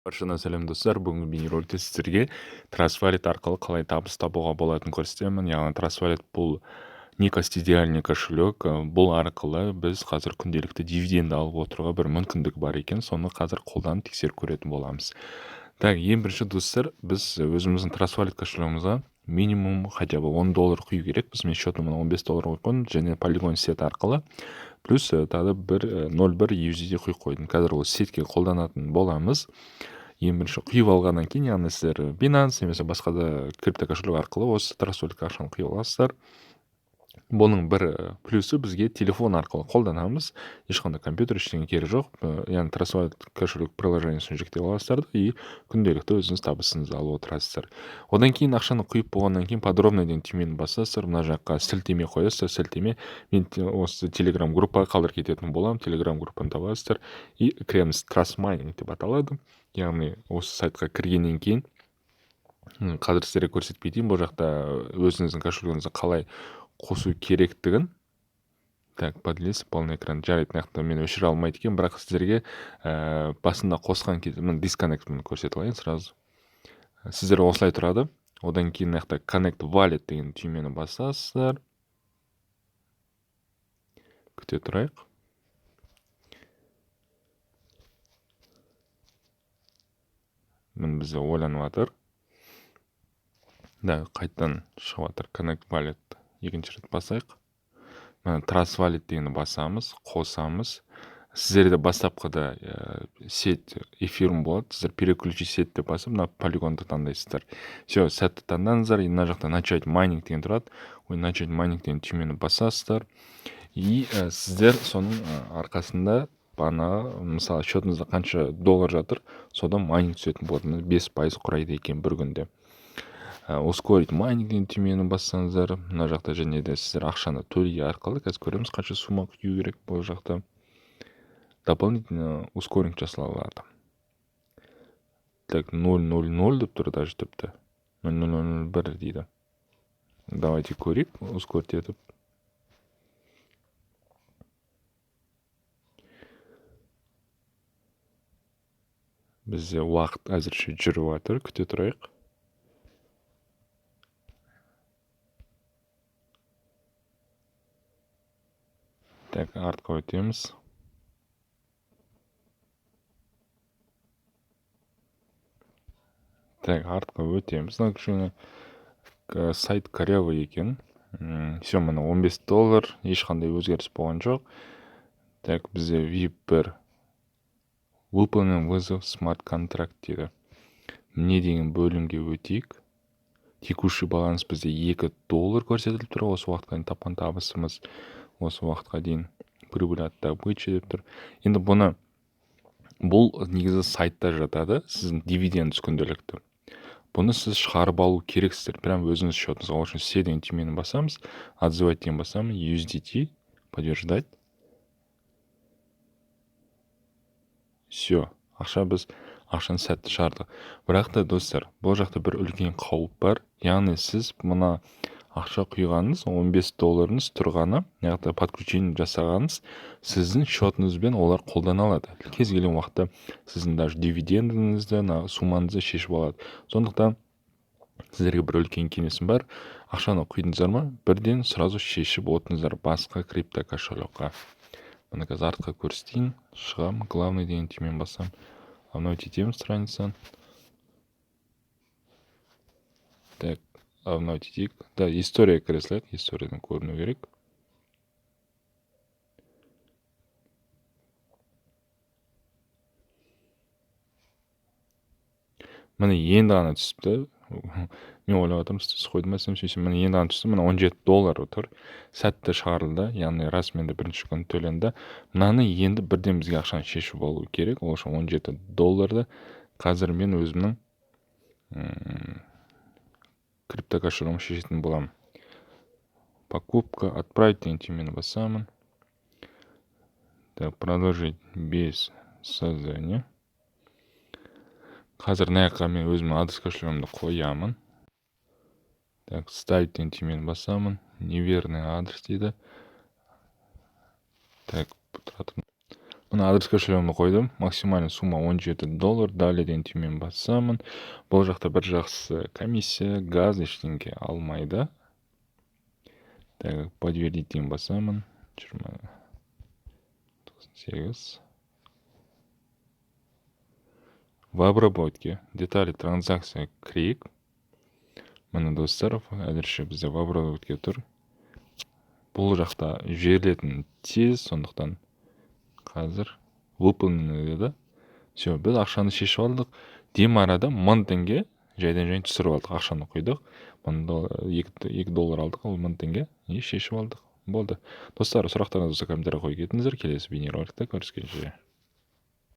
Баршаңа сәлем достар, бүгінгі бейнероликте сіздерге Trustwallet арқылы қалай табыс табуға болатынын көрсетемін. Яғни Trustwallet бұл некостидиальный кошелек. Бұл арқылы біз қазір күнделікті дивиденд алып отыруға бір мүмкіндік бар екен. Соны қазір қолданып тексеріп көретін боламыз. Так, ең бірінші достар, біз өзіміздің Trustwallet кошелегімізге минимум хотя бы $10 құю керек. Біз мен счетыма $15 қойдым және Polygon сет арқылы плюс тағы бір 0.1 USD құйып қойдым. Қазір ол сетке қолданатын боламыз. Ең бірінші құйып алғаннан кейін, яғни сіздер Binance немесе басқа да крипто кошелек арқылы осы Trustwallet ақшаны құйып аласыздар. Бұның бір плюсы бізге телефон арқылы қолданамыз. Ешқандай компьютер ештеңе керегі жоқ. Яғни Trustwallet кошелек приложениесін жүктеп аласыздар и күнделікті өзіңіз табысыңызды алып отырасыздар. Одан кейін ақшаны құйып болғаннан кейін подробно деген түймені басасыздар. Мына жаққа сілтеме қоясыздар, сілтеме. Мен осы Telegram группаға қалдырып кететін боламын. Telegram группаны табасыздар и кіреміз. Trust Mining деп аталады. Яғни осы сайтқа кіргеннен кейін қазір сіздерге көрсетпейтін, бұл жақта өзіңіздің кошелегіңізді қалай қосу керектігін. Так, подлез полный экран. Жарайды, нақты мен өшіре алмайды екен, бірақ сіздерге басында қосқан кезде мен дисконнектін көрсетіп алайын сразу. Сіздер осылай тұрады. Одан кейін нақты Connect Wallet деген түймені басасыздар. Күте тұрайық. Мен бізде ойланып жатыр. Да, қайтадан шығып жатыр Connect Wallet. Екінші рет басайық. Trustwallet дегенді басамыз, қосамыз. Сіздерде бастапқыда сет эфирум болады. Сіздер переключи сет деп басып, мына полигонды таңдайсыздар. Все, сәтті таңдаңыздар. Мына жақта начать майнинг деген тұрады. Начать майнинг деген түймені басасыздар. И сіздер соның арқасында мысалы счетыңызда қанша доллар жатыр, содан майнинг түсетін болады. 5% құрайды екен бір күнде. Ускорить майнинг деген түймені бассаңыздар, мына жақта және де сіздер ақшаны төлеу арқылы қазір көреміз қанша сумма құю керек. Бұл жақта дополнительно ускоринг жасалады. Так, 0.00 деп тұр даже тіпті. 0.001 дейді. Давайте көрейік, ускорить етіп. Бізде уақыт әзірше жүріп жатыр, күте тұрайық. Так, артқа өтеміз. Так, артқа өтеміз. Сайт корявый екен. Все, мына $15, ешқандай өзгеріс болған жоқ. Так, бізде VIP бір выполнен вызов смарт контракт дейді. Мне деген бөлімге өтейік. Текущий баланс бізде $2 көрсетіліп тұр. Осы уақытқа дейін тапқан табысымыз. Осы уақытқа дейін прибыль от добычи деп тұр. Енді бұл негізі сайтта жатады. Сіздің дивиденд күнделікті. Бұны сіз шығарып алу керексіздер. Прям өзіңіз счетыңызға. Ол үшін все деген түймені басамыз. Отзывать деген басамыз. USDT. Подтверждать. Все. Ақшаны сәтті шығардық. Бірақ та достар, бұл жақта бір үлкен қауіп бар. Яғни сіз мұна ақша құйғаныңыз, $15 тұрғаны, яғни подключение жасағаныңыз, сіздің счетыңызбен олар қолдана алады. Кез келген уақытта сіздің даже дивидендіңізді, суммаңызды шешіп алады. Сондықтан сіздерге бір үлкен кеңесім бар. Ақшаны құйдыңыздар ма, бірден сразу шешіп отырыңыздар басқа крипто кошелекқа. Мына қазір артқа көрсетейін. Шығам, главный деген түймені басам. Обновить етемін страницаны. Так, обновить етейік. Да, история кіре салайық. Историядан көріну керек. Міне енді ғана түсіпті. Мен ойлап отырмын, сіз қойдым ба, міне енді ғана түсті. Міне $17 отыр. Сәтті шығарылды. Яғни расменде бірінші күн төленді. Мынаны енді бірден бізге ақшаны шешіп алу керек. Ол үшін $17. Қазір мен өзімнің крипто кошелегімді шешетін боламын. Покупка, отправить деген түймені басамын. Так, продолжить без создания. Қазір мына жаққа мен өзімнің адрес кошелегімді қоямын. Так, ставить деген түймені басамын. Неверный адрес дейді. Так, Мына адрес кошелегімді қойдым. Максимальный сумма $17. Даледен төмен басамын. Бұл жақта бір жақсы комиссия, газ ештеңке алмайды. Так, подтвердить деген басамын. 98. В обработке. Детали транзакция кірейік. Мына достар, әзірше бізде в обработке тұр. Бұл жақта жіберілетін тез, сондықтан қазір выполнено деді. Все, біз ақшаны шешіп алдық. Дем арада $1000 жайдан түсіріп алдық. Ақшаны қойдық. $2 алдық, ол $1000 шешіп алдық. Болды. Достар, сұрақтарыңызды комментария қойып кетіңіздер. Келесі бейнероликте көріскенше.